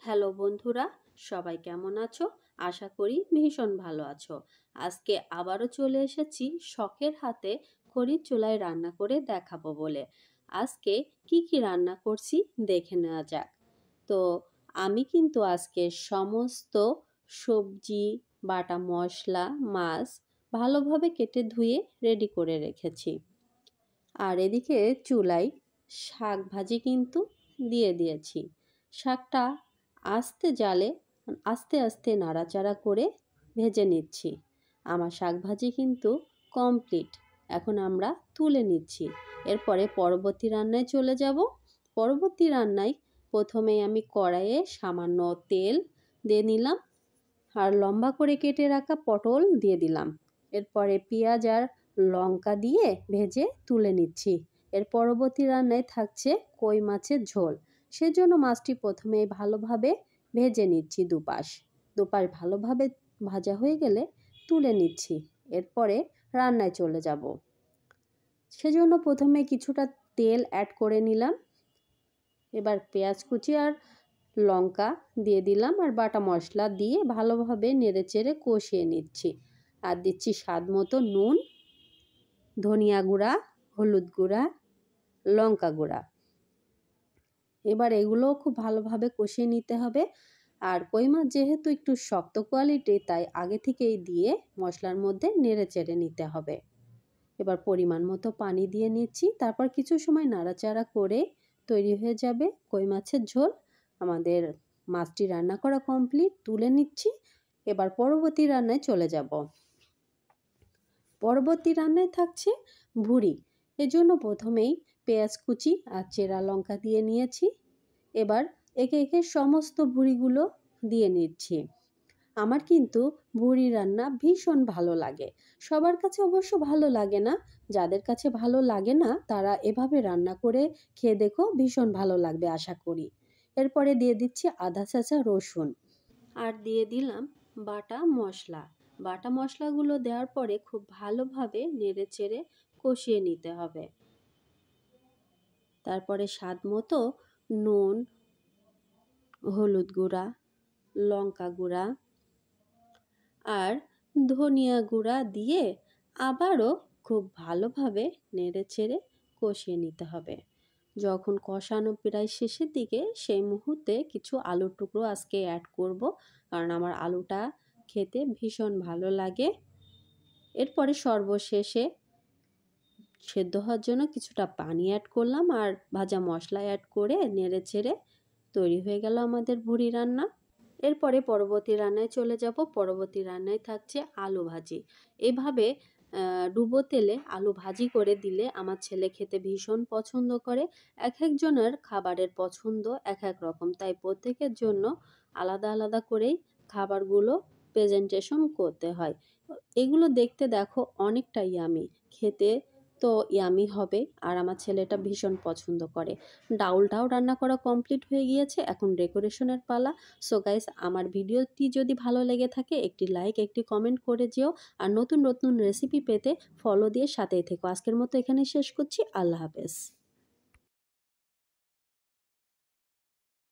Hello বন্ধুরা, সবাই কেমন আছো? আশা করি ভীষণ ভালো আছো। আজকে আবারও চলে এসেছি শখের হাতে খড়ির চুলায় রান্না করে দেখাবো বলে। আজকে কি কি রান্না করছি দেখে নেওয়া যাক। তো আমি কিন্তু আজকে সমস্ত সবজি, বাটা মশলা, মাছ ভালোভাবে কেটে ধুয়ে রেডি করে রেখেছি। আর এদিকে চুলায় শাক ভাজি কিন্তু দিয়ে দিয়েছি। শাকটা আস্তে জালে আস্তে আস্তে নাড়াচাড়া করে ভেজে নিচ্ছি। আমার শাক ভাজি কিন্তু কমপ্লিট। এখন আমরা তুলে নিচ্ছি। এরপরে পরবর্তী রান্নায় চলে যাব। পরবর্তী রান্নায় প্রথমেই আমি কড়াইয়ে সামান্য তেল দিয়ে নিলাম আর লম্বা করে কেটে রাখা পটল দিয়ে দিলাম। এরপরে পেঁয়াজ আর লঙ্কা দিয়ে ভেজে তুলে নিচ্ছি। এর পরবর্তী রান্নায় থাকছে কই মাছের ঝোল। সেজন্য মাছটি প্রথমে ভালোভাবে ভেজে নিচ্ছি দুপাশ ভালোভাবে ভাজা হয়ে গেলে তুলে নিচ্ছি। এরপরে রান্নায় চলে যাব। সেজন্য প্রথমে কিছুটা তেল অ্যাড করে নিলাম। এবার পেঁয়াজ কুচি আর লঙ্কা দিয়ে দিলাম আর বাটা মশলা দিয়ে ভালোভাবে নেড়েচেড়ে কষিয়ে নিচ্ছি। আর দিচ্ছি স্বাদ মতো নুন, ধনিয়া গুঁড়া, হলুদ গুঁড়া, লঙ্কা গুঁড়া। এবার এগুলো খুব ভালোভাবে কষিয়ে নিতে হবে। আর কই মাছ যেহেতু একটু শক্ত কোয়ালিটি, তাই আগে থেকেই দিয়ে মশলার মধ্যে নেড়েচেড়ে নিতে হবে। এবার পরিমাণ মতো পানি দিয়ে নিচ্ছি। তারপর কিছু সময় নাড়াচাড়া করে তৈরি হয়ে যাবে কই মাছের ঝোল। আমাদের মাছটি রান্না করা কমপ্লিট, তুলে নিচ্ছি। এবার পরবর্তী রান্নায় চলে যাব। পরবর্তী রান্নায় থাকছে ভুড়ি। এজন্য প্রথমেই পেঁয়াজ কুচি আর চেরা লঙ্কা দিয়ে নিয়েছি। এবার একে একে সমস্ত ভুড়িগুলো দিয়ে নিচ্ছি। আমার কিন্তু ভুড়ি রান্না ভীষণ ভালো লাগে। সবার কাছে অবশ্য ভালো লাগে না। যাদের কাছে ভালো লাগে না তারা এভাবে রান্না করে খেয়ে দেখো, ভীষণ ভালো লাগবে আশা করি। এরপরে দিয়ে দিচ্ছি আধা চাঁচা রসুন আর দিয়ে দিলাম বাটা মশলা। বাটা মশলাগুলো দেওয়ার পরে খুব ভালোভাবে নেড়েচেড়ে কষিয়ে নিতে হবে। তারপরে স্বাদ মতো নুন, হলুদ গুঁড়া, লঙ্কা গুঁড়া আর ধনিয়া গুঁড়া দিয়ে আবারও খুব ভালোভাবে নেড়েচেড়ে কষিয়ে নিতে হবে। যখন কষানো প্রায় শেষের দিকে, সেই মুহূর্তে কিছু আলুর টুকরো আজকে অ্যাড করব, কারণ আমার আলুটা খেতে ভীষণ ভালো লাগে। এরপরে সর্বশেষে সেদ্ধ হওয়ার জন্য কিছুটা পানি অ্যাড করলাম আর ভাজা মশলা অ্যাড করে নেড়েচেড়ে তৈরি হয়ে গেল আমাদের ভুড়ি রান্না। এরপরে পরবর্তী রান্নায় চলে যাব। পরবর্তী রান্নায় থাকছে আলু ভাজি। এভাবে ডুবো তেলে আলু ভাজি করে দিলে আমার ছেলে খেতে ভীষণ পছন্দ করে। এক একজনের খাবারের পছন্দ এক এক রকম, তাই প্রত্যেকের জন্য আলাদা আলাদা করেই খাবারগুলো প্রেজেন্টেশন করতে হয়। এগুলো দেখতে দেখো অনেকটা ইয়ামি, খেতে তো ইয়ামি হবে। আর আমার ছেলেটা ভীষণ পছন্দ করে। ডাউলটাও রান্না করা কমপ্লিট হয়ে গিয়েছে, এখন ডেকোরেশনের পালা। সো গাইস, আমার ভিডিওটি যদি ভালো লেগে থাকে একটি লাইক, একটি কমেন্ট করে যেও। আর নতুন নতুন রেসিপি পেতে ফলো দিয়ে সাথেই থেকো। আজকের মতো এখানে শেষ করছি। আল্লাহ হাফেজ।